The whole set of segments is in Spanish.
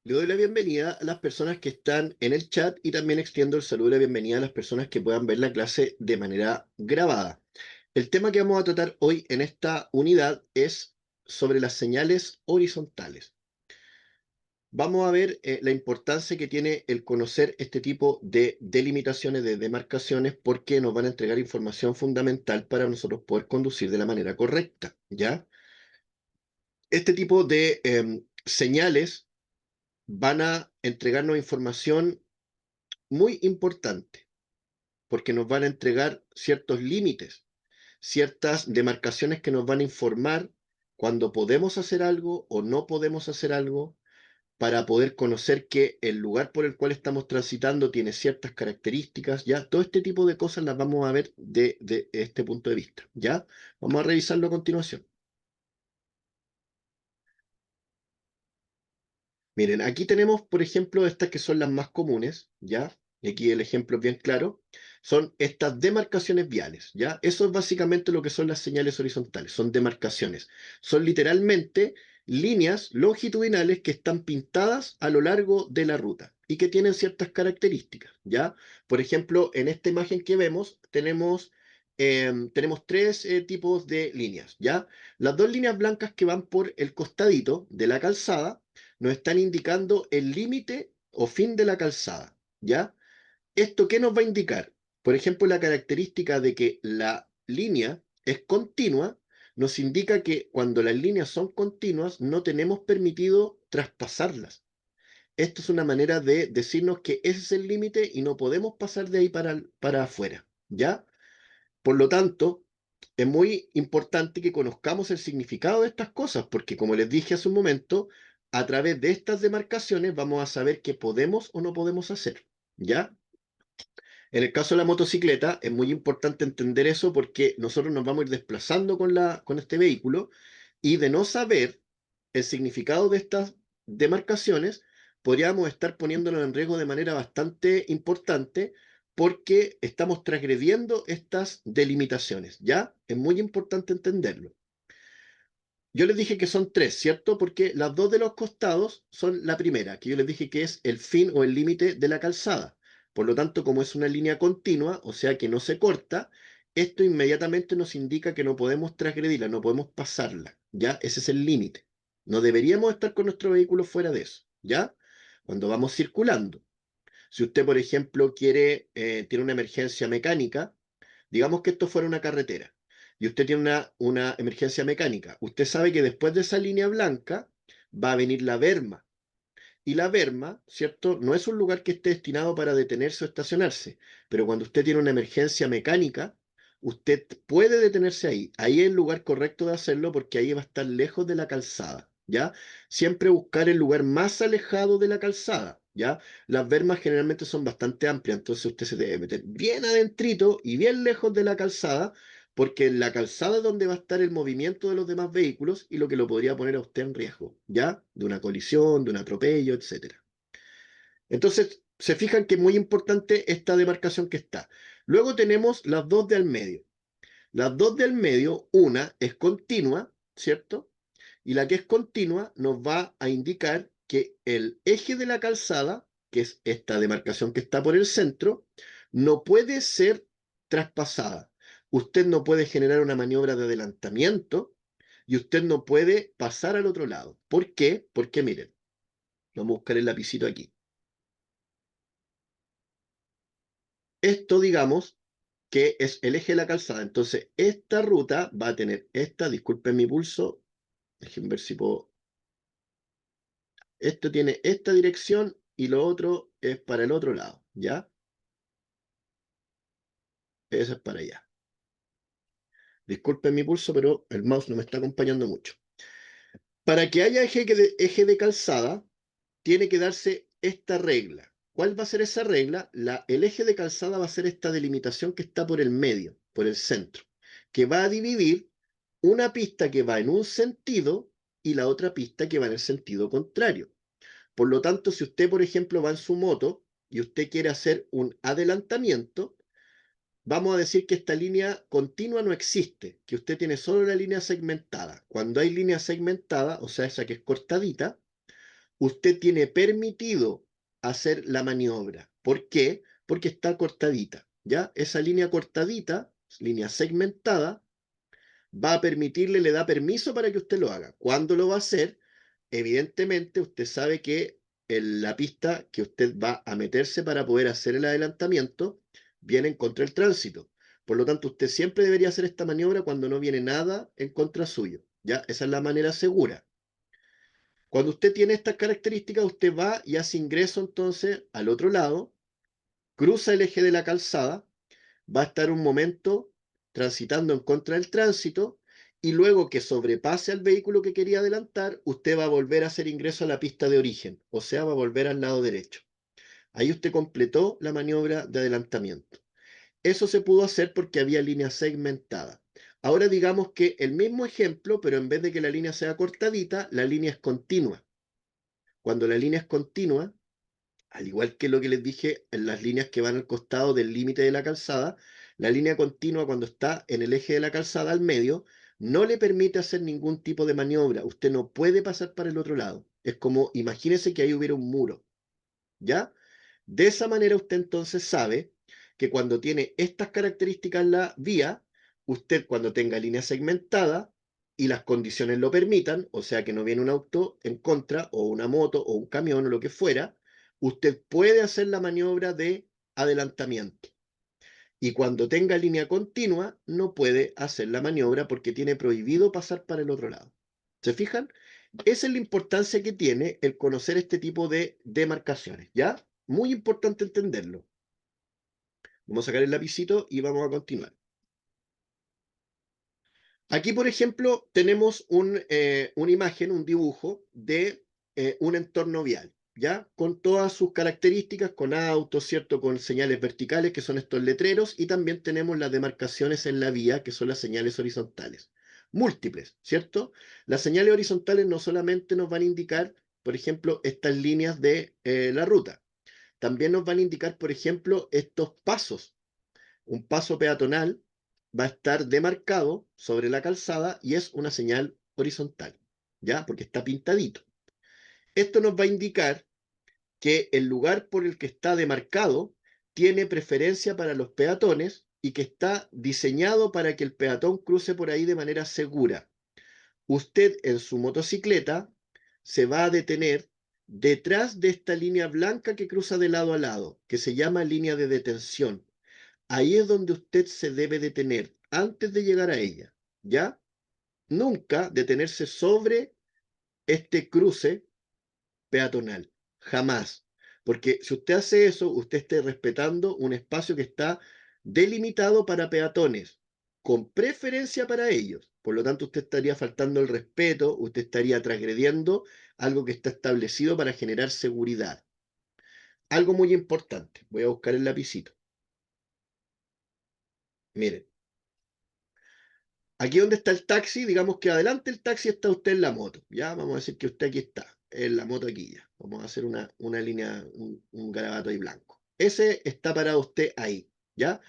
Le doy la bienvenida a las personas que están en el chat y también extiendo el saludo y la bienvenida a las personas que puedan ver la clase de manera grabada. El tema que vamos a tratar hoy en esta unidad es sobre las señales horizontales. Vamos a ver la importancia que tiene el conocer este tipo de delimitaciones, de demarcaciones, porque nos van a entregar información fundamental para nosotros poder conducir de la manera correcta, ¿ya? Este tipo de señales van a entregarnos información muy importante, porque nos van a entregar ciertos límites, ciertas demarcaciones que nos van a informar cuando podemos hacer algo o no podemos hacer algo, para poder conocer que el lugar por el cual estamos transitando tiene ciertas características, ¿ya? Todo este tipo de cosas las vamos a ver de este punto de vista, ¿ya? Vamos a revisarlo a continuación. Miren, aquí tenemos, por ejemplo, estas que son las más comunes, ¿ya? Y aquí el ejemplo es bien claro. Son estas demarcaciones viales, ¿ya? Eso es básicamente lo que son las señales horizontales, son demarcaciones. Son literalmente líneas longitudinales que están pintadas a lo largo de la ruta y que tienen ciertas características, ¿ya? Por ejemplo, en esta imagen que vemos, tenemos tres tipos de líneas, ¿ya? Las dos líneas blancas que van por el costadito de la calzada nos están indicando el límite o fin de la calzada, ¿ya? ¿Esto qué nos va a indicar? Por ejemplo, la característica de que la línea es continua nos indica que cuando las líneas son continuas no tenemos permitido traspasarlas. Esto es una manera de decirnos que ese es el límite y no podemos pasar de ahí para afuera, ¿ya? Por lo tanto, es muy importante que conozcamos el significado de estas cosas, porque como les dije hace un momento, a través de estas demarcaciones vamos a saber qué podemos o no podemos hacer, ¿ya? En el caso de la motocicleta es muy importante entender eso porque nosotros nos vamos a ir desplazando con este vehículo y de no saber el significado de estas demarcaciones, podríamos estar poniéndonos en riesgo de manera bastante importante porque estamos transgrediendo estas delimitaciones, ¿ya? Es muy importante entenderlo. Yo les dije que son tres, ¿cierto? Porque las dos de los costados son la primera, que yo les dije que es el fin o el límite de la calzada. Por lo tanto, como es una línea continua, o sea que no se corta, esto inmediatamente nos indica que no podemos transgredirla, no podemos pasarla, ¿ya? Ese es el límite. No deberíamos estar con nuestro vehículo fuera de eso, ¿ya? Cuando vamos circulando. Si usted, por ejemplo, tiene una emergencia mecánica, digamos que esto fuera una carretera y usted tiene una emergencia mecánica. Usted sabe que después de esa línea blanca va a venir la berma. Y la berma, ¿cierto? No es un lugar que esté destinado para detenerse o estacionarse, pero cuando usted tiene una emergencia mecánica, usted puede detenerse ahí. Ahí es el lugar correcto de hacerlo porque ahí va a estar lejos de la calzada, ¿ya? Siempre buscar el lugar más alejado de la calzada, ¿ya? Las bermas generalmente son bastante amplias, entonces usted se debe meter bien adentrito y bien lejos de la calzada, porque en la calzada es donde va a estar el movimiento de los demás vehículos y lo que lo podría poner a usted en riesgo, ¿ya? De una colisión, de un atropello, etcétera. Entonces, se fijan que es muy importante esta demarcación que está. Luego tenemos las dos de al medio. Las dos del medio, una es continua, ¿cierto? Y la que es continua nos va a indicar que el eje de la calzada, que es esta demarcación que está por el centro, no puede ser traspasada. Usted no puede generar una maniobra de adelantamiento y usted no puede pasar al otro lado. ¿Por qué? Porque miren, vamos a buscar el lapicito aquí. Esto, digamos, que es el eje de la calzada. Entonces, esta ruta va a tener esta, disculpen mi pulso, déjenme ver si puedo. Esto tiene esta dirección y lo otro es para el otro lado, ¿ya? Eso es para allá. Disculpen mi pulso, pero el mouse no me está acompañando mucho. Para que haya eje de calzada, tiene que darse esta regla. ¿Cuál va a ser esa regla? El eje de calzada va a ser esta delimitación que está por el medio, por el centro, que va a dividir una pista que va en un sentido y la otra pista que va en el sentido contrario. Por lo tanto, si usted, por ejemplo, va en su moto y usted quiere hacer un adelantamiento, vamos a decir que esta línea continua no existe, que usted tiene solo la línea segmentada. Cuando hay línea segmentada, o sea, esa que es cortadita, usted tiene permitido hacer la maniobra. ¿Por qué? Porque está cortadita, ¿ya? Esa línea cortadita, línea segmentada, va a permitirle, le da permiso para que usted lo haga. ¿Cuándo lo va a hacer? Evidentemente, usted sabe que la pista que usted va a meterse para poder hacer el adelantamiento viene en contra del tránsito. Por lo tanto, usted siempre debería hacer esta maniobra cuando no viene nada en contra suyo. ¿Ya? Esa es la manera segura. Cuando usted tiene estas características, usted va y hace ingreso entonces al otro lado, cruza el eje de la calzada, va a estar un momento transitando en contra del tránsito y luego que sobrepase al vehículo que quería adelantar, usted va a volver a hacer ingreso a la pista de origen, o sea, va a volver al lado derecho. Ahí usted completó la maniobra de adelantamiento. Eso se pudo hacer porque había línea segmentada. Ahora digamos que el mismo ejemplo, pero en vez de que la línea sea cortadita, la línea es continua. Cuando la línea es continua, al igual que lo que les dije en las líneas que van al costado del límite de la calzada, la línea continua cuando está en el eje de la calzada al medio no le permite hacer ningún tipo de maniobra. Usted no puede pasar para el otro lado. Es como, imagínese que ahí hubiera un muro, ¿ya? De esa manera usted entonces sabe que cuando tiene estas características en la vía, usted cuando tenga línea segmentada y las condiciones lo permitan, o sea que no viene un auto en contra o una moto o un camión o lo que fuera, usted puede hacer la maniobra de adelantamiento. Y cuando tenga línea continua, no puede hacer la maniobra porque tiene prohibido pasar para el otro lado. ¿Se fijan? Esa es la importancia que tiene el conocer este tipo de demarcaciones, ¿ya? Muy importante entenderlo. Vamos a sacar el lapicito y vamos a continuar. Aquí, por ejemplo, tenemos una imagen, un dibujo de un entorno vial, ¿ya? Con todas sus características, con autos, ¿cierto? Con señales verticales, que son estos letreros, y también tenemos las demarcaciones en la vía, que son las señales horizontales. Múltiples, ¿cierto? Las señales horizontales no solamente nos van a indicar, por ejemplo, estas líneas de la ruta, también nos van a indicar, por ejemplo, estos pasos. Un paso peatonal va a estar demarcado sobre la calzada y es una señal horizontal, ¿ya? Porque está pintadito. Esto nos va a indicar que el lugar por el que está demarcado tiene preferencia para los peatones y que está diseñado para que el peatón cruce por ahí de manera segura. Usted en su motocicleta se va a detener detrás de esta línea blanca que cruza de lado a lado, que se llama línea de detención. Ahí es donde usted se debe detener antes de llegar a ella, ¿ya? Nunca detenerse sobre este cruce peatonal, jamás. Porque si usted hace eso, usted está respetando un espacio que está delimitado para peatones, con preferencia para ellos. Por lo tanto, usted estaría faltando el respeto, usted estaría transgrediendo algo que está establecido para generar seguridad. Algo muy importante. Voy a buscar el lapicito. Miren. Aquí donde está el taxi, digamos que adelante el taxi está usted en la moto, ¿ya? Vamos a decir que usted aquí está, en la moto aquí ya. Vamos a hacer una línea, un garabato ahí blanco. Ese está parado usted ahí, ¿ya?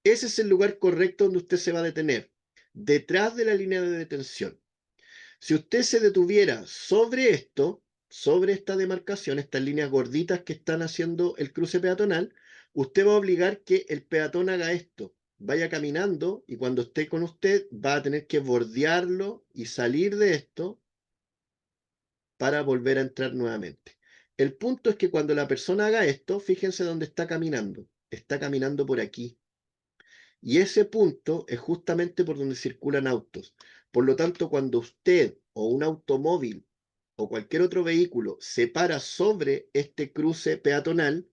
Ese es el lugar correcto donde usted se va a detener, detrás de la línea de detención. Si usted se detuviera sobre esto, sobre esta demarcación, estas líneas gorditas que están haciendo el cruce peatonal, usted va a obligar que el peatón haga esto, vaya caminando y cuando esté con usted va a tener que bordearlo y salir de esto para volver a entrar nuevamente. El punto es que cuando la persona haga esto, fíjense dónde está caminando por aquí. Y ese punto es justamente por donde circulan autos. Por lo tanto, cuando usted o un automóvil o cualquier otro vehículo se para sobre este cruce peatonal,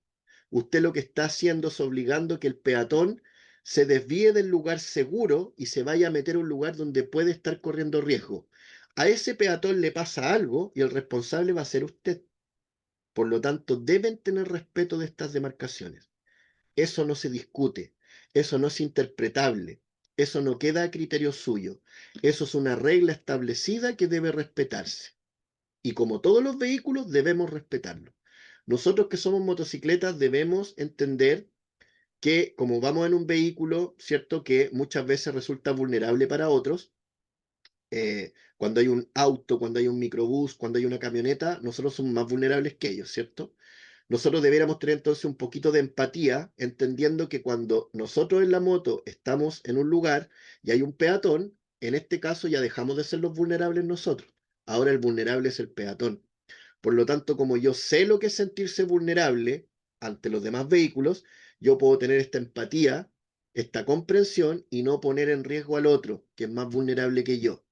usted lo que está haciendo es obligando que el peatón se desvíe del lugar seguro y se vaya a meter a un lugar donde puede estar corriendo riesgo. A ese peatón le pasa algo y el responsable va a ser usted. Por lo tanto, deben tener respeto de estas demarcaciones. Eso no se discute, eso no es interpretable, eso no queda a criterio suyo, eso es una regla establecida que debe respetarse. Y como todos los vehículos, debemos respetarlo. Nosotros que somos motocicletas debemos entender que como vamos en un vehículo, ¿cierto? Que muchas veces resulta vulnerable para otros, cuando hay un auto, cuando hay un microbús, cuando hay una camioneta, nosotros somos más vulnerables que ellos, ¿cierto? Nosotros deberíamos tener entonces un poquito de empatía, entendiendo que cuando nosotros en la moto estamos en un lugar y hay un peatón, en este caso ya dejamos de ser los vulnerables nosotros. Ahora el vulnerable es el peatón. Por lo tanto, como yo sé lo que es sentirse vulnerable ante los demás vehículos, yo puedo tener esta empatía, esta comprensión y no poner en riesgo al otro, que es más vulnerable que yo.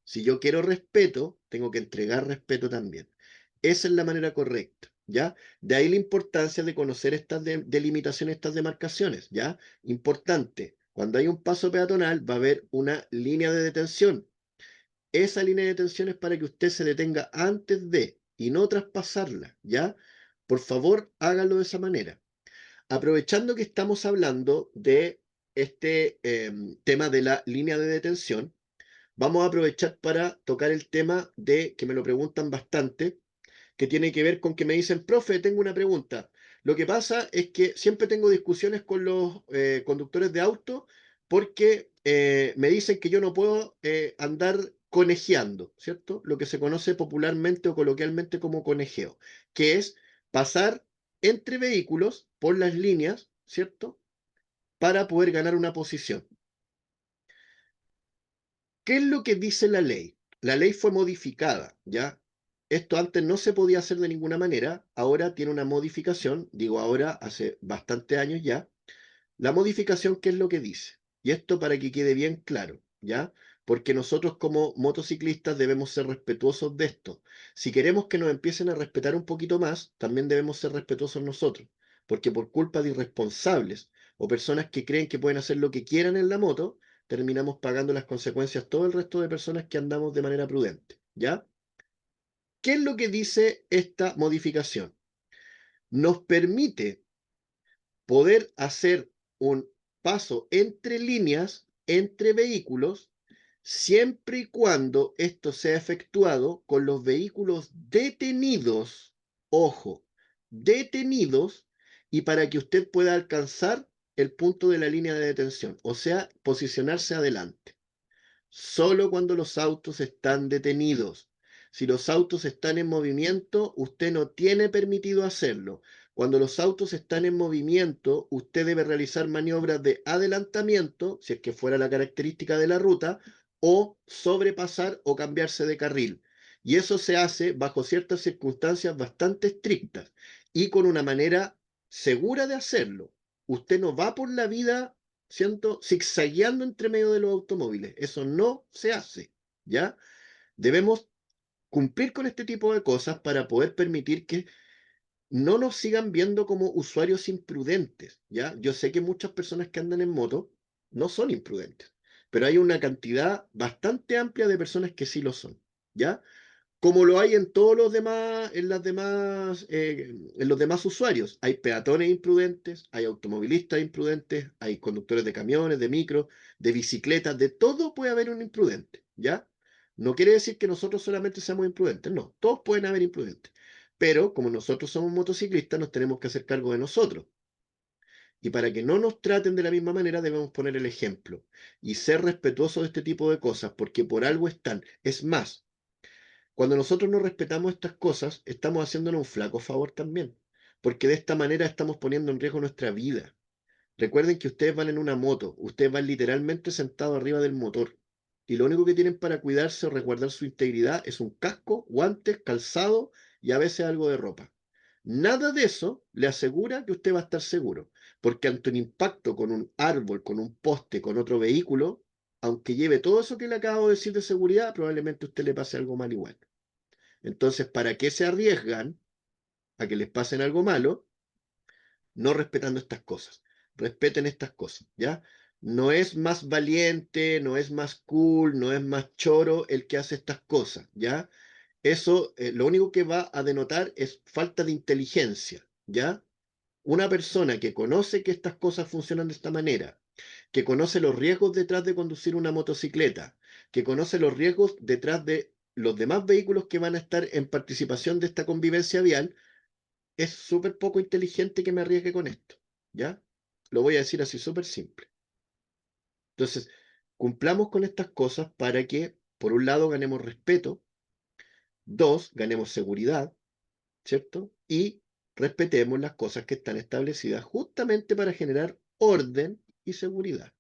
Si yo quiero respeto, tengo que entregar respeto también. Esa es la manera correcta, ¿ya? De ahí la importancia de conocer estas delimitaciones, estas demarcaciones, ¿ya? Importante, cuando hay un paso peatonal va a haber una línea de detención. Esa línea de detención es para que usted se detenga antes de y no traspasarla, ¿ya? Por favor, hágalo de esa manera. Aprovechando que estamos hablando de este tema de la línea de detención, vamos a aprovechar para tocar el tema de que me lo preguntan bastante, que tiene que ver con que me dicen, profe, tengo una pregunta. Lo que pasa es que siempre tengo discusiones con los conductores de auto porque me dicen que yo no puedo andar conejeando, ¿cierto? Lo que se conoce popularmente o coloquialmente como conejeo, que es pasar entre vehículos por las líneas, ¿cierto? Para poder ganar una posición. ¿Qué es lo que dice la ley? La ley fue modificada, ¿ya? Esto antes no se podía hacer de ninguna manera, ahora tiene una modificación, digo ahora, hace bastante años ya. La modificación, ¿qué es lo que dice? Y esto para que quede bien claro, ¿ya? Porque nosotros como motociclistas debemos ser respetuosos de esto. Si queremos que nos empiecen a respetar un poquito más, también debemos ser respetuosos nosotros, porque por culpa de irresponsables o personas que creen que pueden hacer lo que quieran en la moto, terminamos pagando las consecuencias todo el resto de personas que andamos de manera prudente, ¿ya? ¿Qué es lo que dice esta modificación? Nos permite poder hacer un paso entre líneas, entre vehículos, siempre y cuando esto sea efectuado con los vehículos detenidos, ojo, detenidos, y para que usted pueda alcanzar el punto de la línea de detención, o sea, posicionarse adelante. Solo cuando los autos están detenidos. Si los autos están en movimiento, usted no tiene permitido hacerlo. Cuando los autos están en movimiento, usted debe realizar maniobras de adelantamiento, si es que fuera la característica de la ruta, o sobrepasar o cambiarse de carril. Y eso se hace bajo ciertas circunstancias bastante estrictas y con una manera segura de hacerlo. Usted no va por la vida siento zigzagueando entre medio de los automóviles. Eso no se hace, ¿ya? Debemos cumplir con este tipo de cosas para poder permitir que no nos sigan viendo como usuarios imprudentes, ¿ya? Yo sé que muchas personas que andan en moto no son imprudentes, pero hay una cantidad bastante amplia de personas que sí lo son, ¿ya? Como lo hay en todos los demás, en los demás usuarios. Hay peatones imprudentes, hay automovilistas imprudentes, hay conductores de camiones, de micros, de bicicletas, de todo puede haber un imprudente, ¿ya? No quiere decir que nosotros solamente seamos imprudentes, no, todos pueden haber imprudentes. Pero como nosotros somos motociclistas, nos tenemos que hacer cargo de nosotros. Y para que no nos traten de la misma manera, debemos poner el ejemplo y ser respetuosos de este tipo de cosas, porque por algo están. Es más, cuando nosotros no respetamos estas cosas, estamos haciéndonos un flaco favor también, porque de esta manera estamos poniendo en riesgo nuestra vida. Recuerden que ustedes van en una moto, ustedes van literalmente sentados arriba del motor, y lo único que tienen para cuidarse o resguardar su integridad es un casco, guantes, calzado y a veces algo de ropa. Nada de eso le asegura que usted va a estar seguro, porque ante un impacto con un árbol, con un poste, con otro vehículo, aunque lleve todo eso que le acabo de decir de seguridad, probablemente a usted le pase algo mal igual. Entonces, ¿para qué se arriesgan a que les pasen algo malo no respetando estas cosas? Respeten estas cosas, ¿ya? No es más valiente, no es más cool, no es más choro el que hace estas cosas, ¿ya? Eso lo único que va a denotar es falta de inteligencia, ¿ya? Una persona que conoce que estas cosas funcionan de esta manera, que conoce los riesgos detrás de conducir una motocicleta, que conoce los riesgos detrás de los demás vehículos que van a estar en participación de esta convivencia vial, es súper poco inteligente que me arriesgue con esto, ¿ya? Lo voy a decir así súper simple. Entonces, cumplamos con estas cosas para que por un lado, ganemos respeto, dos, ganemos seguridad, ¿cierto? Y respetemos las cosas que están establecidas justamente para generar orden y seguridad.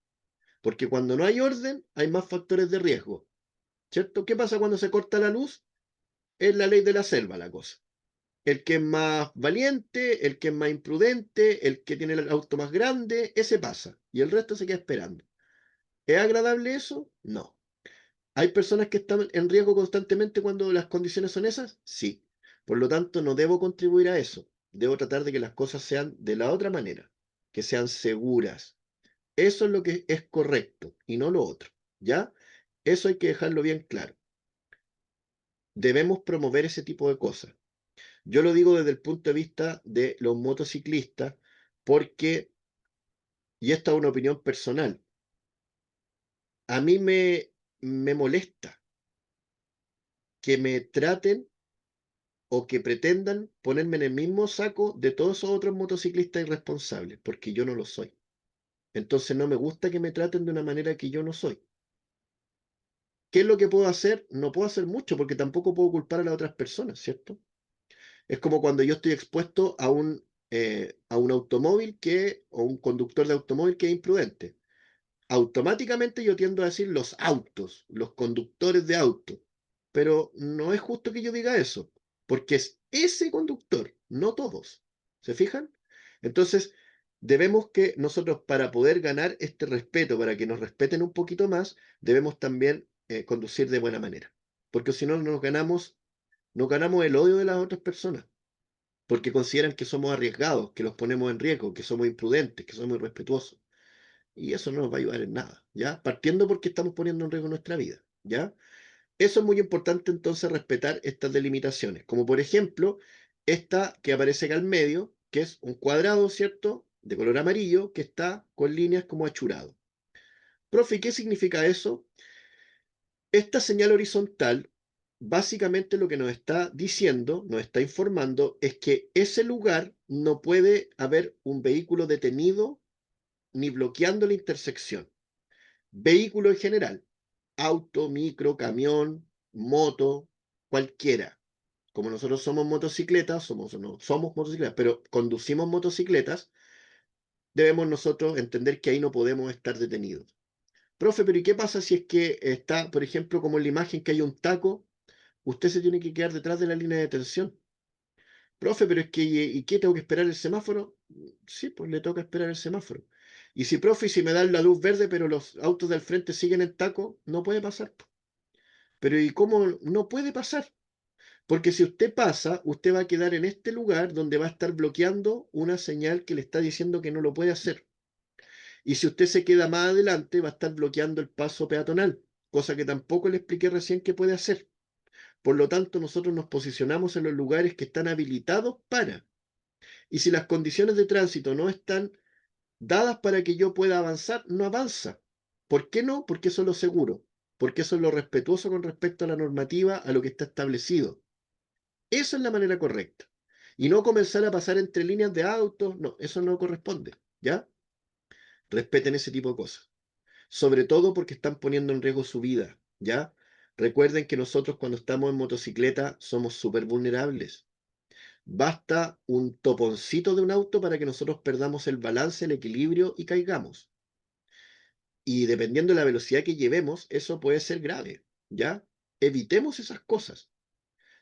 Porque cuando no hay orden, hay más factores de riesgo, ¿cierto? ¿Qué pasa cuando se corta la luz? Es la ley de la selva la cosa. El que es más valiente, el que es más imprudente, el que tiene el auto más grande, ese pasa. Y el resto se queda esperando. ¿Es agradable eso? No. ¿Hay personas que están en riesgo constantemente cuando las condiciones son esas? Sí. Por lo tanto, no debo contribuir a eso. Debo tratar de que las cosas sean de la otra manera, que sean seguras. Eso es lo que es correcto y no lo otro. ¿Ya? Eso hay que dejarlo bien claro. Debemos promover ese tipo de cosas. Yo lo digo desde el punto de vista de los motociclistas porque, y esta es una opinión personal, a mí me molesta que me traten o que pretendan ponerme en el mismo saco de todos esos otros motociclistas irresponsables, porque yo no lo soy. Entonces no me gusta que me traten de una manera que yo no soy. ¿Qué es lo que puedo hacer? No puedo hacer mucho porque tampoco puedo culpar a las otras personas, ¿cierto? Es como cuando yo estoy expuesto a un automóvil o un conductor de automóvil que es imprudente. Automáticamente yo tiendo a decir los autos, los conductores de autos. Pero no es justo que yo diga eso, porque es ese conductor, no todos. ¿Se fijan? Entonces, debemos que nosotros, para poder ganar este respeto, para que nos respeten un poquito más, debemos también conducir de buena manera. Porque si no, nos ganamos el odio de las otras personas, porque consideran que somos arriesgados, que los ponemos en riesgo, que somos imprudentes, que somos irrespetuosos. Y eso no nos va a ayudar en nada, ¿ya? Partiendo porque estamos poniendo en riesgo nuestra vida, ¿ya? Eso es muy importante entonces respetar estas delimitaciones, como por ejemplo esta que aparece acá al medio, que es un cuadrado, ¿cierto? De color amarillo, que está con líneas como achurado. Profe, ¿qué significa eso? Esta señal horizontal, básicamente lo que nos está diciendo, nos está informando, es que ese lugar no puede haber un vehículo detenido ni bloqueando la intersección. Vehículo en general, auto, micro, camión, moto, cualquiera. Como nosotros somos motocicletas, no somos motocicletas, pero conducimos motocicletas, debemos nosotros entender que ahí no podemos estar detenidos. Profe, pero ¿y qué pasa si es que está, por ejemplo, como en la imagen que hay un taco? Usted se tiene que quedar detrás de la línea de detención. Profe, pero es que, ¿y qué? ¿Tengo que esperar el semáforo? Sí, pues le toca esperar el semáforo. Y si, profe, si me dan la luz verde, pero los autos del frente siguen en taco, no puede pasar. Pero ¿y cómo no puede pasar? Porque si usted pasa, usted va a quedar en este lugar donde va a estar bloqueando una señal que le está diciendo que no lo puede hacer. Y si usted se queda más adelante, va a estar bloqueando el paso peatonal, cosa que tampoco le expliqué recién que puede hacer. Por lo tanto, nosotros nos posicionamos en los lugares que están habilitados para. Y si las condiciones de tránsito no están dadas para que yo pueda avanzar, no avanza. ¿Por qué no? Porque eso es lo seguro, porque eso es lo respetuoso con respecto a la normativa, a lo que está establecido. Esa es la manera correcta. Y no comenzar a pasar entre líneas de autos, no, eso no corresponde, ¿ya? Respeten ese tipo de cosas. Sobre todo porque están poniendo en riesgo su vida, ¿ya? Recuerden que nosotros cuando estamos en motocicleta somos súper vulnerables. Basta un toponcito de un auto para que nosotros perdamos el balance, el equilibrio y caigamos. Y dependiendo de la velocidad que llevemos, eso puede ser grave, ¿ya? Evitemos esas cosas.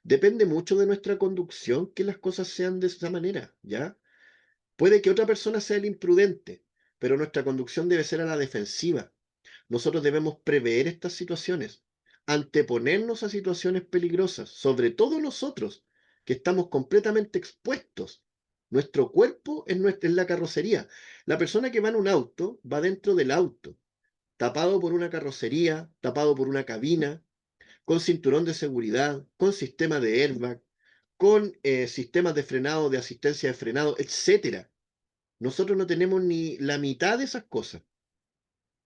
Depende mucho de nuestra conducción que las cosas sean de esa manera, ¿ya? Puede que otra persona sea el imprudente, pero nuestra conducción debe ser a la defensiva. Nosotros debemos prever estas situaciones, anteponernos a situaciones peligrosas, sobre todo nosotros, que estamos completamente expuestos. Nuestro cuerpo es la carrocería. La persona que va en un auto va dentro del auto, tapado por una carrocería, tapado por una cabina, con cinturón de seguridad, con sistema de airbag, con sistemas de frenado, de asistencia de frenado, etcétera. Nosotros no tenemos ni la mitad de esas cosas.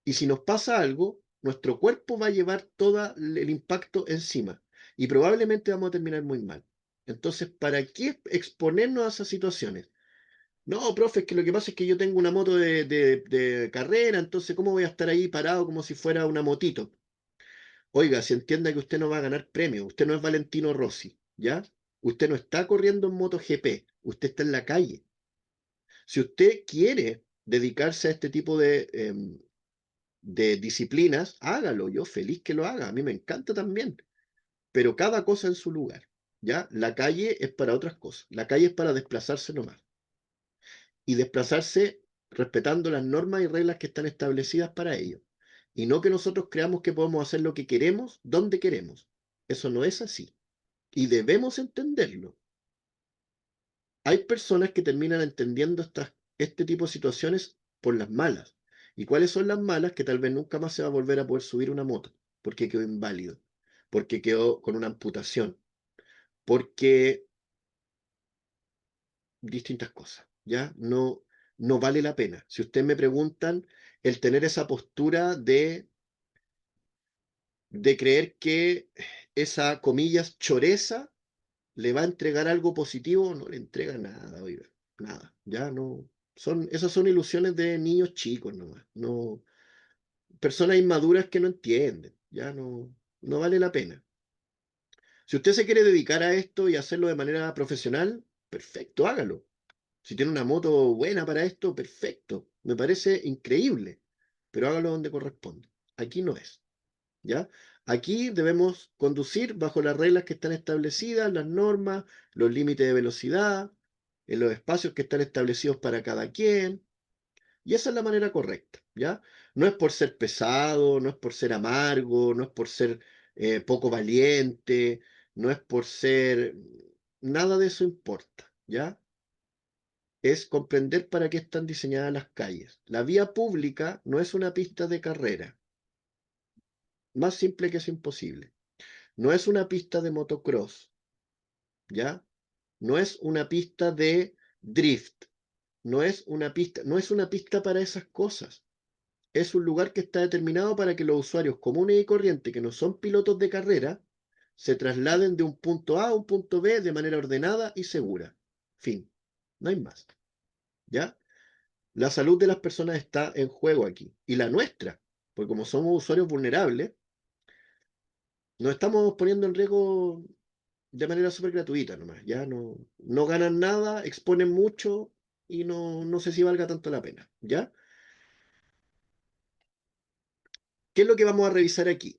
Y si nos pasa algo, nuestro cuerpo va a llevar todo el impacto encima. Y probablemente vamos a terminar muy mal. Entonces, ¿para qué exponernos a esas situaciones? No, profe, es que lo que pasa es que yo tengo una moto de carrera, entonces, ¿cómo voy a estar ahí parado como si fuera una motito? Oiga, si entienda que usted no va a ganar premio, usted no es Valentino Rossi, ¿ya? Usted no está corriendo en MotoGP, usted está en la calle. Si usted quiere dedicarse a este tipo de disciplinas, hágalo, yo feliz que lo haga, a mí me encanta también, pero cada cosa en su lugar, ¿ya? La calle es para otras cosas, la calle es para desplazarse nomás, y desplazarse respetando las normas y reglas que están establecidas para ello, y no que nosotros creamos que podemos hacer lo que queremos, donde queremos. Eso no es así, y debemos entenderlo. Hay personas que terminan entendiendo este tipo de situaciones por las malas. ¿Y cuáles son las malas? Que tal vez nunca más se va a volver a poder subir una moto, porque quedó inválido, porque quedó con una amputación, porque distintas cosas, ¿ya? No, no vale la pena. Si ustedes me preguntan, el tener esa postura de creer que esa, comillas, choreza le va a entregar algo positivo, no le entrega nada, oiga, nada, ya no. Esas son ilusiones de niños chicos nomás, no, personas inmaduras que no entienden, ya no, no vale la pena. Si usted se quiere dedicar a esto y hacerlo de manera profesional, perfecto, hágalo. Si tiene una moto buena para esto, perfecto, me parece increíble, pero hágalo donde corresponde. Aquí no es. ¿Ya? Aquí debemos conducir bajo las reglas que están establecidas, las normas, los límites de velocidad, en los espacios que están establecidos para cada quien, y esa es la manera correcta, ¿ya? No es por ser pesado, no es por ser amargo, no es por ser poco valiente, no es por ser... Nada de eso importa, ¿ya? Es comprender para qué están diseñadas las calles. La vía pública no es una pista de carrera, más simple que es imposible. No es una pista de motocross, ¿ya? No es una pista de drift, no es una pista para esas cosas. Es un lugar que está determinado para que los usuarios comunes y corrientes, que no son pilotos de carrera, se trasladen de un punto A a un punto B de manera ordenada y segura. Fin. No hay más, ¿ya? La salud de las personas está en juego aquí, y la nuestra, porque como somos usuarios vulnerables, nos estamos poniendo en riesgo de manera súper gratuita nomás. Ya no, no ganan nada, exponen mucho y no, no sé si valga tanto la pena. ¿Ya? ¿Qué es lo que vamos a revisar aquí?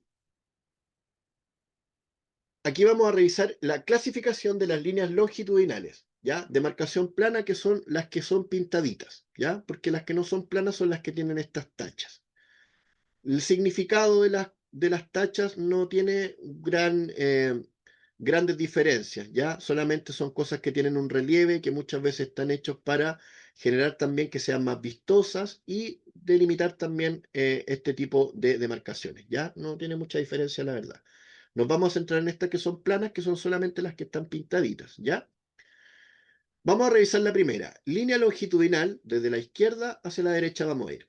Aquí vamos a revisar la clasificación de las líneas longitudinales, ¿ya? De marcación plana, que son las que son pintaditas, ¿ya? Porque las que no son planas son las que tienen estas tachas. El significado de las tachas no tiene grandes diferencias, ¿ya? Solamente son cosas que tienen un relieve, que muchas veces están hechos para generar también que sean más vistosas y delimitar también este tipo de demarcaciones, ¿ya? No tiene mucha diferencia, la verdad. Nos vamos a centrar en estas que son planas, que son solamente las que están pintaditas, ¿ya? Vamos a revisar la primera. Línea longitudinal, desde la izquierda hacia la derecha vamos a ir.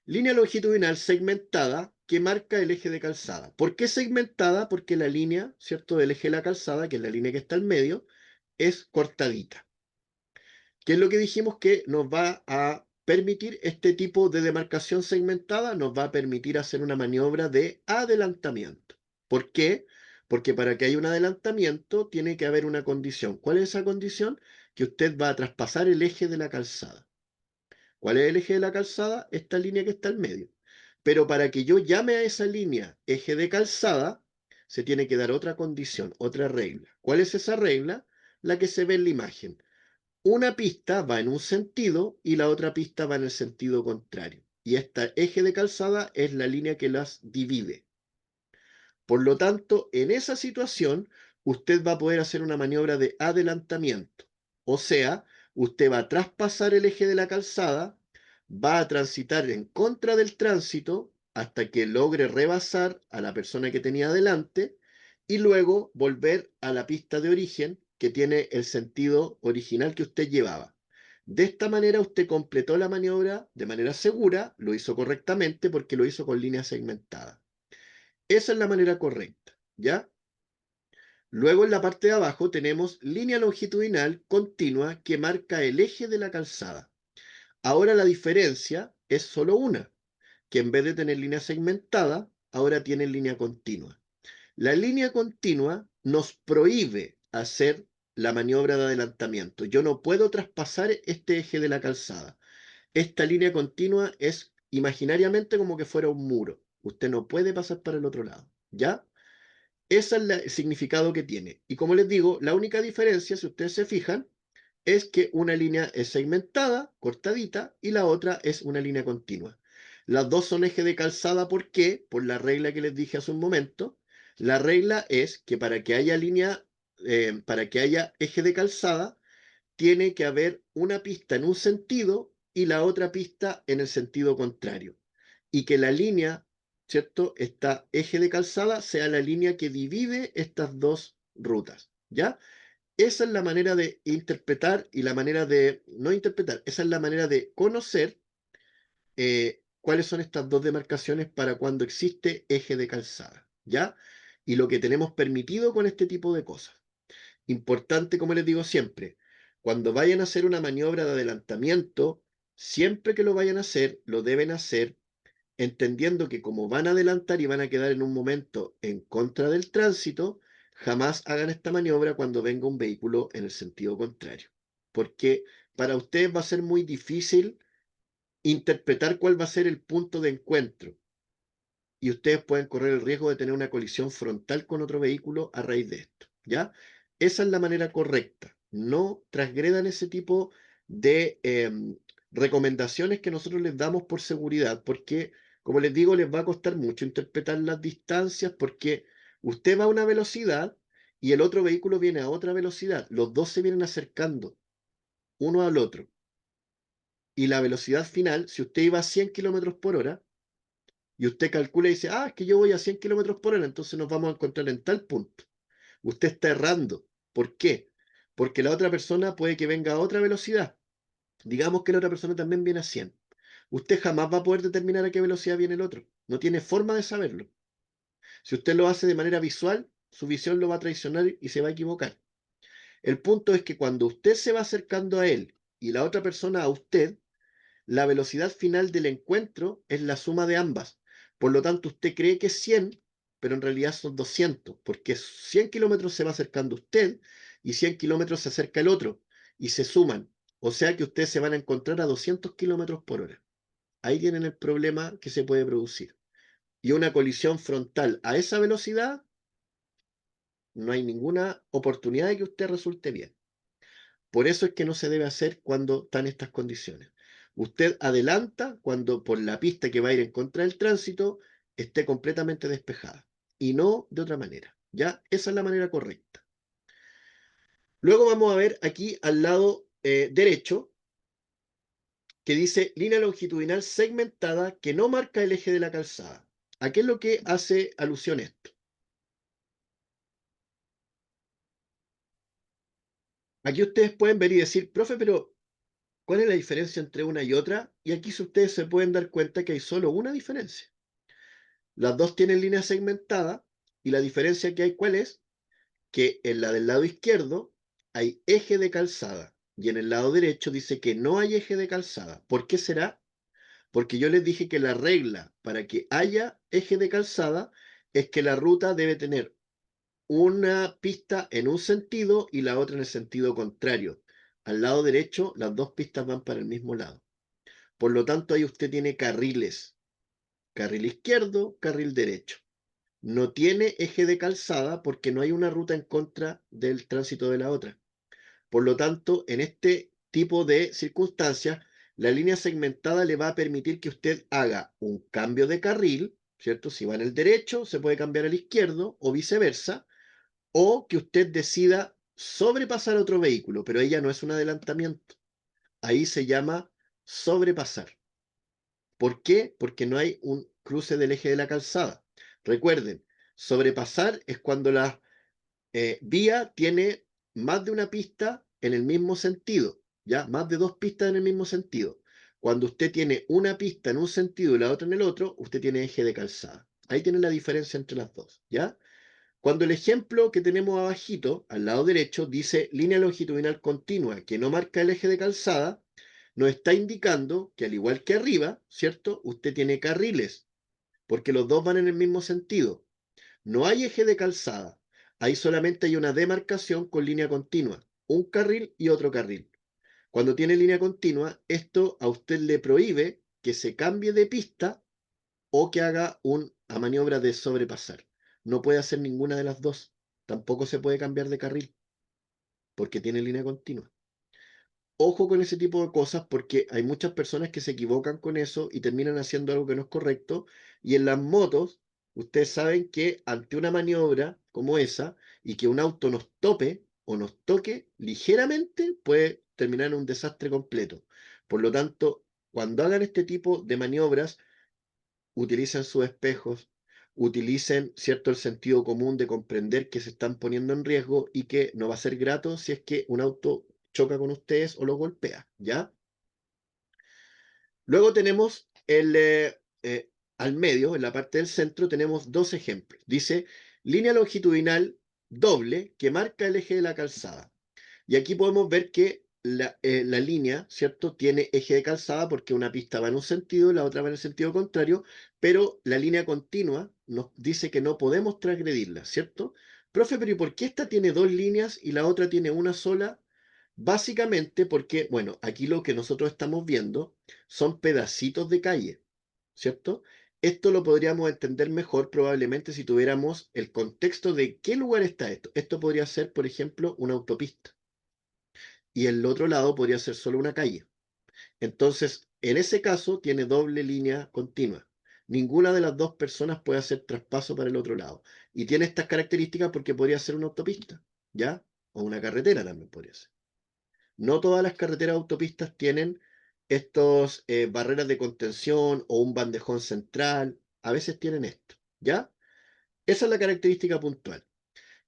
Línea longitudinal segmentada que marca el eje de calzada. ¿Por qué segmentada? Porque la línea, ¿cierto?, del eje de la calzada, que es la línea que está al medio, es cortadita. ¿Qué es lo que dijimos que nos va a permitir este tipo de demarcación segmentada? Nos va a permitir hacer una maniobra de adelantamiento. ¿Por qué? Porque para que haya un adelantamiento tiene que haber una condición. ¿Cuál es esa condición? Que usted va a traspasar el eje de la calzada. ¿Cuál es el eje de la calzada? Esta línea que está al medio. Pero para que yo llame a esa línea eje de calzada, se tiene que dar otra condición, otra regla. ¿Cuál es esa regla? La que se ve en la imagen. Una pista va en un sentido y la otra pista va en el sentido contrario. Y esta eje de calzada es la línea que las divide. Por lo tanto, en esa situación, usted va a poder hacer una maniobra de adelantamiento. O sea, usted va a traspasar el eje de la calzada, va a transitar en contra del tránsito hasta que logre rebasar a la persona que tenía adelante y luego volver a la pista de origen que tiene el sentido original que usted llevaba. De esta manera usted completó la maniobra de manera segura, lo hizo correctamente porque lo hizo con línea segmentada. Esa es la manera correcta, ¿ya? Luego en la parte de abajo tenemos línea longitudinal continua que marca el eje de la calzada. Ahora la diferencia es solo una, que en vez de tener línea segmentada, ahora tiene línea continua. La línea continua nos prohíbe hacer la maniobra de adelantamiento. Yo no puedo traspasar este eje de la calzada. Esta línea continua es imaginariamente como que fuera un muro. Usted no puede pasar para el otro lado, ¿ya? Ese es el significado que tiene. Y como les digo, la única diferencia, si ustedes se fijan, es que una línea es segmentada, cortadita, y la otra es una línea continua. Las dos son eje de calzada, ¿por qué? Por la regla que les dije hace un momento. La regla es que para que haya línea, para que haya eje de calzada, tiene que haber una pista en un sentido y la otra pista en el sentido contrario. Y que la línea, ¿cierto? Esta eje de calzada sea la línea que divide estas dos rutas, ¿ya? Esa es la manera de interpretar y la manera de, no interpretar, esa es la manera de conocer cuáles son estas dos demarcaciones para cuando existe eje de calzada, ¿ya? Y lo que tenemos permitido con este tipo de cosas. Importante, como les digo siempre, cuando vayan a hacer una maniobra de adelantamiento, siempre que lo vayan a hacer, lo deben hacer entendiendo que como van a adelantar y van a quedar en un momento en contra del tránsito, jamás hagan esta maniobra cuando venga un vehículo en el sentido contrario. Porque para ustedes va a ser muy difícil interpretar cuál va a ser el punto de encuentro. Y ustedes pueden correr el riesgo de tener una colisión frontal con otro vehículo a raíz de esto, ¿ya? Esa es la manera correcta. No transgredan ese tipo de recomendaciones que nosotros les damos por seguridad, porque, como les digo, les va a costar mucho interpretar las distancias, porque usted va a una velocidad y el otro vehículo viene a otra velocidad. Los dos se vienen acercando uno al otro. Y la velocidad final, si usted iba a 100 kilómetros por hora, y usted calcula y dice, ah, es que yo voy a 100 kilómetros por hora, entonces nos vamos a encontrar en tal punto. Usted está errando. ¿Por qué? Porque la otra persona puede que venga a otra velocidad. Digamos que la otra persona también viene a 100. Usted jamás va a poder determinar a qué velocidad viene el otro. No tiene forma de saberlo. Si usted lo hace de manera visual, su visión lo va a traicionar y se va a equivocar. El punto es que cuando usted se va acercando a él y la otra persona a usted, la velocidad final del encuentro es la suma de ambas. Por lo tanto, usted cree que es 100, pero en realidad son 200, porque 100 kilómetros se va acercando usted y 100 kilómetros se acerca el otro, y se suman. O sea que ustedes se van a encontrar a 200 kilómetros por hora. Ahí tienen el problema que se puede producir. Y una colisión frontal a esa velocidad, no hay ninguna oportunidad de que usted resulte bien. Por eso es que no se debe hacer cuando están estas condiciones. Usted adelanta cuando por la pista que va a ir en contra del tránsito esté completamente despejada y no de otra manera. ¿Ya? Esa es la manera correcta. Luego vamos a ver aquí al lado derecho que dice línea longitudinal segmentada que no marca el eje de la calzada. ¿A qué es lo que hace alusión esto? Aquí ustedes pueden ver y decir, profe, pero ¿cuál es la diferencia entre una y otra? Y aquí ustedes se pueden dar cuenta que hay solo una diferencia. Las dos tienen línea segmentada y la diferencia que hay, ¿cuál es? Que en la del lado izquierdo hay eje de calzada y en el lado derecho dice que no hay eje de calzada. ¿Por qué será? Porque yo les dije que la regla para que haya eje de calzada es que la ruta debe tener una pista en un sentido y la otra en el sentido contrario. Al lado derecho, las dos pistas van para el mismo lado. Por lo tanto, ahí usted tiene carriles. Carril izquierdo, carril derecho. No tiene eje de calzada porque no hay una ruta en contra del tránsito de la otra. Por lo tanto, en este tipo de circunstancias, la línea segmentada le va a permitir que usted haga un cambio de carril, ¿cierto? Si va en el derecho, se puede cambiar al izquierdo o viceversa, o que usted decida sobrepasar otro vehículo, pero ella no es un adelantamiento. Ahí se llama sobrepasar. ¿Por qué? Porque no hay un cruce del eje de la calzada. Recuerden, sobrepasar es cuando la vía tiene más de una pista en el mismo sentido, ¿ya? Más de dos pistas en el mismo sentido. Cuando usted tiene una pista en un sentido y la otra en el otro, usted tiene eje de calzada. Ahí tiene la diferencia entre las dos, ¿ya? Cuando el ejemplo que tenemos abajito, al lado derecho, dice línea longitudinal continua que no marca el eje de calzada, nos está indicando que al igual que arriba, ¿cierto? Usted tiene carriles, porque los dos van en el mismo sentido. No hay eje de calzada. Ahí solamente hay una demarcación con línea continua, un carril y otro carril. Cuando tiene línea continua, esto a usted le prohíbe que se cambie de pista o que haga una maniobra de sobrepasar. No puede hacer ninguna de las dos. Tampoco se puede cambiar de carril porque tiene línea continua. Ojo con ese tipo de cosas porque hay muchas personas que se equivocan con eso y terminan haciendo algo que no es correcto. Y en las motos, ustedes saben que ante una maniobra como esa y que un auto nos tope o nos toque ligeramente, puede terminar en un desastre completo. Por lo tanto, cuando hagan este tipo de maniobras, utilicen sus espejos, utilicen, cierto, el sentido común de comprender que se están poniendo en riesgo y que no va a ser grato si es que un auto choca con ustedes o los golpea, ¿ya? Luego tenemos al medio, en la parte del centro, tenemos dos ejemplos. Dice, línea longitudinal doble que marca el eje de la calzada. Y aquí podemos ver que la línea, ¿cierto? Tiene eje de calzada porque una pista va en un sentido y la otra va en el sentido contrario, pero la línea continua nos dice que no podemos transgredirla, ¿cierto? Profe, pero ¿y por qué esta tiene dos líneas y la otra tiene una sola? Básicamente porque, bueno, aquí lo que nosotros estamos viendo son pedacitos de calle, ¿cierto? Esto lo podríamos entender mejor probablemente si tuviéramos el contexto de qué lugar está esto. Esto podría ser, por ejemplo, una autopista y el otro lado podría ser solo una calle. Entonces, en ese caso, tiene doble línea continua. Ninguna de las dos personas puede hacer traspaso para el otro lado. Y tiene estas características porque podría ser una autopista, ¿ya? O una carretera también podría ser. No todas las carreteras autopistas tienen estos barreras de contención o un bandejón central. A veces tienen esto, ¿ya? Esa es la característica puntual.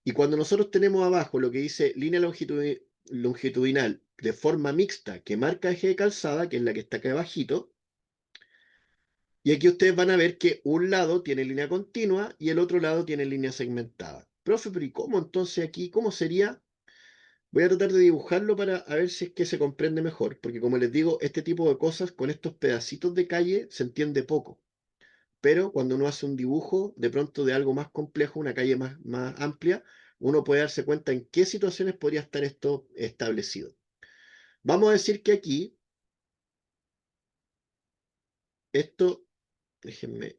Y cuando nosotros tenemos abajo lo que dice línea longitudinal de forma mixta que marca eje de calzada, que es la que está acá abajito, y aquí ustedes van a ver que un lado tiene línea continua y el otro lado tiene línea segmentada. Profe, pero ¿y cómo entonces aquí? ¿Cómo sería? Voy a tratar de dibujarlo para a ver si es que se comprende mejor, porque como les digo, este tipo de cosas con estos pedacitos de calle se entiende poco. Pero cuando uno hace un dibujo de pronto de algo más complejo, una calle más amplia, uno puede darse cuenta en qué situaciones podría estar esto establecido. Vamos a decir que aquí, esto, déjenme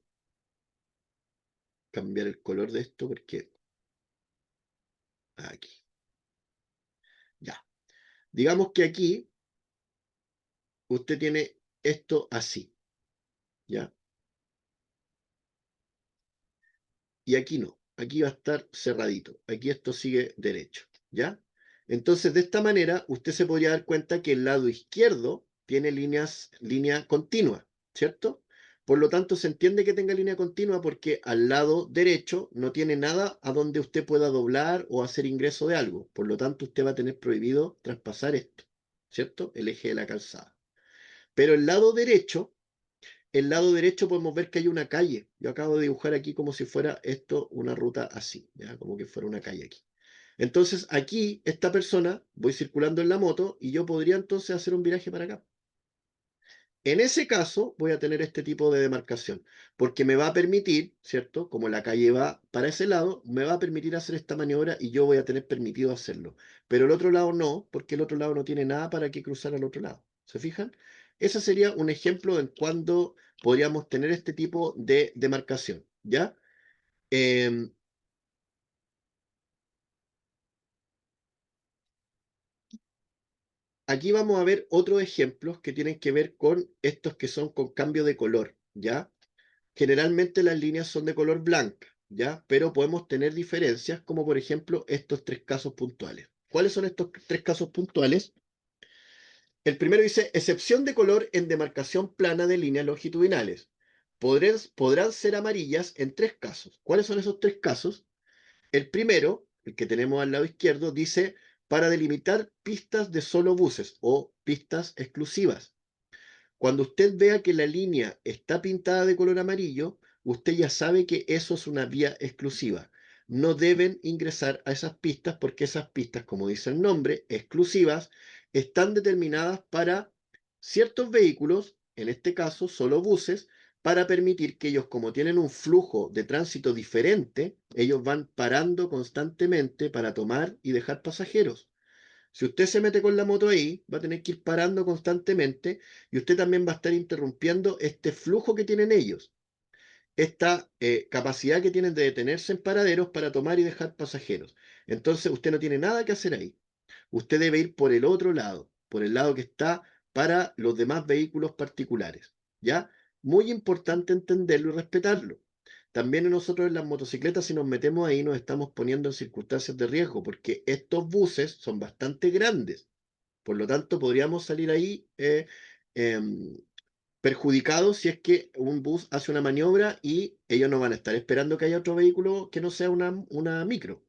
cambiar el color de esto porque aquí, ya. Digamos que aquí usted tiene esto así, ¿ya? Y aquí no, aquí va a estar cerradito, aquí esto sigue derecho, ¿ya? Entonces, de esta manera, usted se podría dar cuenta que el lado izquierdo tiene línea continua, ¿cierto? Por lo tanto, se entiende que tenga línea continua porque al lado derecho no tiene nada a donde usted pueda doblar o hacer ingreso de algo. Por lo tanto, usted va a tener prohibido traspasar esto, ¿cierto? El eje de la calzada. Pero el lado derecho podemos ver que hay una calle. Yo acabo de dibujar aquí como si fuera esto una ruta así, ¿ya? Como que fuera una calle aquí. Entonces aquí, esta persona, voy circulando en la moto y yo podría entonces hacer un viraje para acá. En ese caso, voy a tener este tipo de demarcación, porque me va a permitir, ¿cierto? Como la calle va para ese lado, me va a permitir hacer esta maniobra y yo voy a tener permitido hacerlo. Pero el otro lado no, porque el otro lado no tiene nada para que cruzar al otro lado. ¿Se fijan? Ese sería un ejemplo de cuando podríamos tener este tipo de demarcación, ¿ya? Eh, Aquí vamos a ver otros ejemplos que tienen que ver con estos que son con cambio de color, ¿ya? Generalmente las líneas son de color blanca, ¿ya? Pero podemos tener diferencias, como por ejemplo estos tres casos puntuales. ¿Cuáles son estos tres casos puntuales? El primero dice, excepción de color en demarcación plana de líneas longitudinales. Podrán ser amarillas en tres casos. ¿Cuáles son esos tres casos? El primero, el que tenemos al lado izquierdo, dice, para delimitar pistas de solo buses o pistas exclusivas. Cuando usted vea que la línea está pintada de color amarillo, usted ya sabe que eso es una vía exclusiva. No deben ingresar a esas pistas porque esas pistas, como dice el nombre, exclusivas, están determinadas para ciertos vehículos, en este caso solo buses, para permitir que ellos, como tienen un flujo de tránsito diferente, ellos van parando constantemente para tomar y dejar pasajeros. Si usted se mete con la moto ahí, va a tener que ir parando constantemente y usted también va a estar interrumpiendo este flujo que tienen ellos, esta capacidad que tienen de detenerse en paraderos para tomar y dejar pasajeros. Entonces usted no tiene nada que hacer ahí. Usted debe ir por el otro lado, por el lado que está para los demás vehículos particulares. ¿Ya? Muy importante entenderlo y respetarlo. También nosotros en las motocicletas, si nos metemos ahí, nos estamos poniendo en circunstancias de riesgo, porque estos buses son bastante grandes. Por lo tanto, podríamos salir ahí em, perjudicados si es que un bus hace una maniobra y ellos no van a estar esperando que haya otro vehículo que no sea una micro.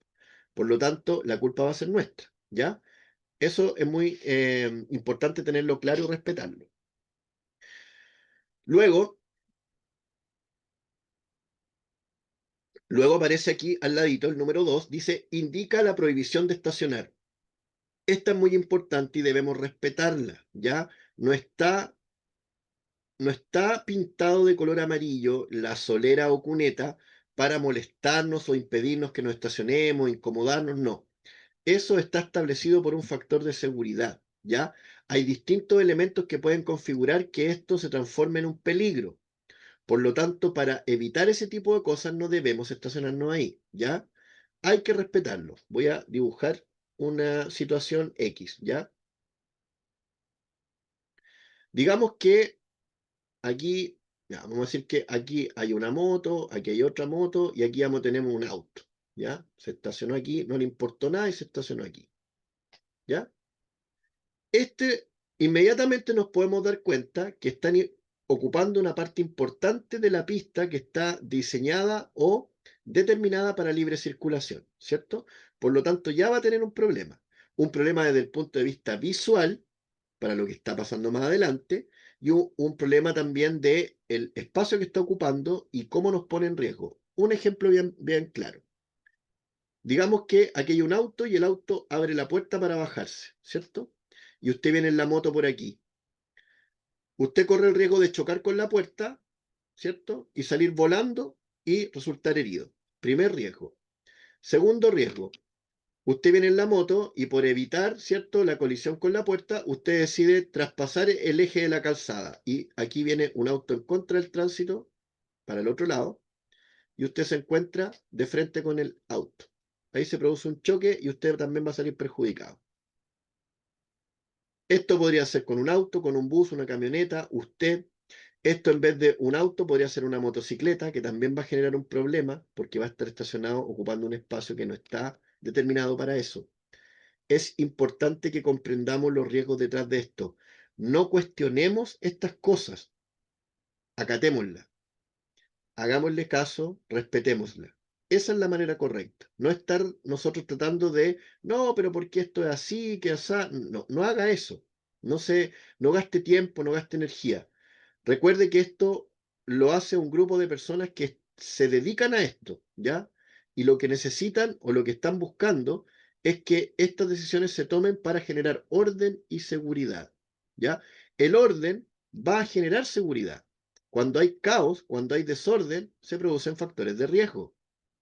Por lo tanto, la culpa va a ser nuestra. ¿Ya? Eso es muy importante tenerlo claro y respetarlo. Luego, luego aparece aquí al ladito el número 2, dice, indica la prohibición de estacionar. Esta es muy importante y debemos respetarla, ¿ya? No está pintado de color amarillo la solera o cuneta para molestarnos o impedirnos que nos estacionemos, incomodarnos, no. Eso está establecido por un factor de seguridad, ¿ya? Hay distintos elementos que pueden configurar que esto se transforme en un peligro. Por lo tanto, para evitar ese tipo de cosas no debemos estacionarnos ahí, ¿ya? Hay que respetarlo. Voy a dibujar una situación X, ¿ya? Digamos que aquí, ya, vamos a decir que aquí hay una moto, aquí hay otra moto y aquí tenemos un auto, ¿ya? Se estacionó aquí, no le importó nada y se estacionó aquí, ¿ya? Este, inmediatamente nos podemos dar cuenta que están ocupando una parte importante de la pista que está diseñada o determinada para libre circulación, ¿cierto? Por lo tanto, ya va a tener un problema desde el punto de vista visual, para lo que está pasando más adelante, y un problema también de el espacio que está ocupando y cómo nos pone en riesgo. Un ejemplo bien, bien claro. Digamos que aquí hay un auto y el auto abre la puerta para bajarse, ¿cierto? Y usted viene en la moto por aquí. Usted corre el riesgo de chocar con la puerta, ¿cierto? Y salir volando y resultar herido. Primer riesgo. Segundo riesgo. Usted viene en la moto y por evitar, ¿cierto?, la colisión con la puerta, usted decide traspasar el eje de la calzada. Y aquí viene un auto en contra del tránsito para el otro lado y usted se encuentra de frente con el auto. Ahí se produce un choque y usted también va a salir perjudicado. Esto podría ser con un auto, con un bus, una camioneta, usted. Esto en vez de un auto podría ser una motocicleta que también va a generar un problema porque va a estar estacionado ocupando un espacio que no está determinado para eso. Es importante que comprendamos los riesgos detrás de esto. No cuestionemos estas cosas, acatémoslas, hagámosle caso, respetémosla. Esa es la manera correcta. No estar nosotros tratando de, no, pero ¿por qué esto es así, que así? No, no haga eso. No gaste tiempo, no gaste energía. Recuerde que esto lo hace un grupo de personas que se dedican a esto, ¿ya? Y lo que necesitan o lo que están buscando es que estas decisiones se tomen para generar orden y seguridad, ¿ya? El orden va a generar seguridad. Cuando hay caos, cuando hay desorden, se producen factores de riesgo.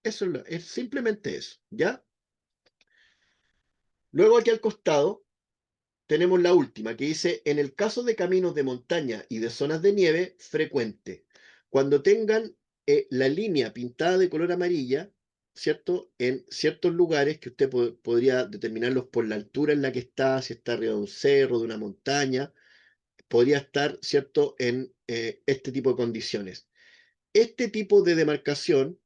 Eso es simplemente eso, ¿ya? Luego aquí al costado tenemos la última, que dice, en el caso de caminos de montaña y de zonas de nieve, frecuente. Cuando tengan la línea pintada de color amarilla, ¿cierto? En ciertos lugares que usted podría determinarlos por la altura en la que está, si está arriba de un cerro, de una montaña, podría estar, ¿cierto?, en este tipo de condiciones. Este tipo de demarcación,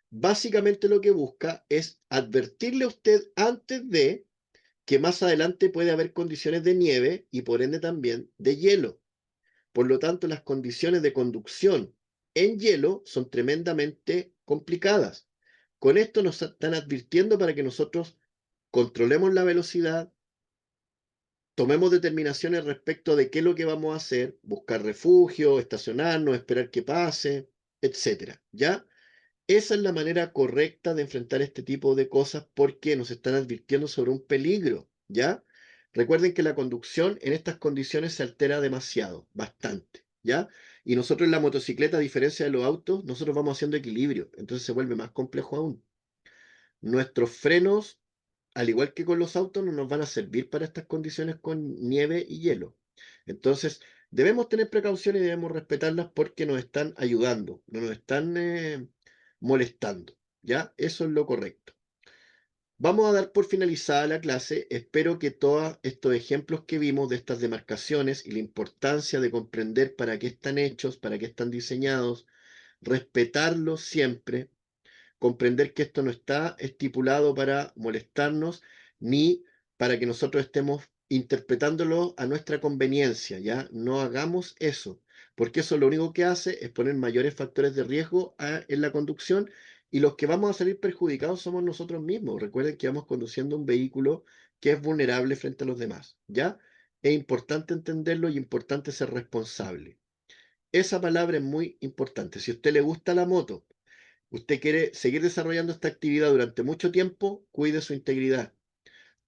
básicamente lo que busca es advertirle a usted antes de que más adelante puede haber condiciones de nieve y por ende también de hielo. Por lo tanto, las condiciones de conducción en hielo son tremendamente complicadas. Con esto nos están advirtiendo para que nosotros controlemos la velocidad, tomemos determinaciones respecto de qué es lo que vamos a hacer, buscar refugio, estacionarnos, esperar que pase, etcétera. ¿Ya? Esa es la manera correcta de enfrentar este tipo de cosas porque nos están advirtiendo sobre un peligro, ¿ya? Recuerden que la conducción en estas condiciones se altera demasiado, bastante, ¿ya? Y nosotros en la motocicleta, a diferencia de los autos, nosotros vamos haciendo equilibrio, entonces se vuelve más complejo aún. Nuestros frenos, al igual que con los autos, no nos van a servir para estas condiciones con nieve y hielo. Entonces, debemos tener precauciones y debemos respetarlas porque nos están ayudando, no nos están molestando. ¿Ya? Eso es lo correcto. Vamos a dar por finalizada la clase. Espero que todos estos ejemplos que vimos de estas demarcaciones y la importancia de comprender para qué están hechos, para qué están diseñados, respetarlos siempre, comprender que esto no está estipulado para molestarnos ni para que nosotros estemos interpretándolo a nuestra conveniencia, ¿ya? No hagamos eso, porque eso lo único que hace es poner mayores factores de riesgo en la conducción y los que vamos a salir perjudicados somos nosotros mismos. Recuerden que vamos conduciendo un vehículo que es vulnerable frente a los demás, ¿ya? Es importante entenderlo y importante ser responsable. Esa palabra es muy importante. Si a usted le gusta la moto, usted quiere seguir desarrollando esta actividad durante mucho tiempo, cuide su integridad,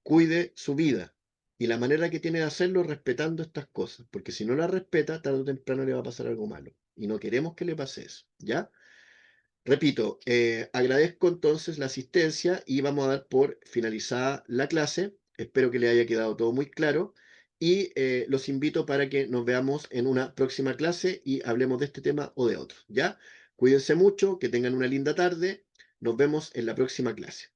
cuide su vida. Y la manera que tiene de hacerlo es respetando estas cosas, porque si no la respeta, tarde o temprano le va a pasar algo malo. Y no queremos que le pase eso, ¿ya? Repito, agradezco entonces la asistencia y vamos a dar por finalizada la clase. Espero que le haya quedado todo muy claro y los invito para que nos veamos en una próxima clase y hablemos de este tema o de otro, ¿ya? Cuídense mucho, que tengan una linda tarde. Nos vemos en la próxima clase.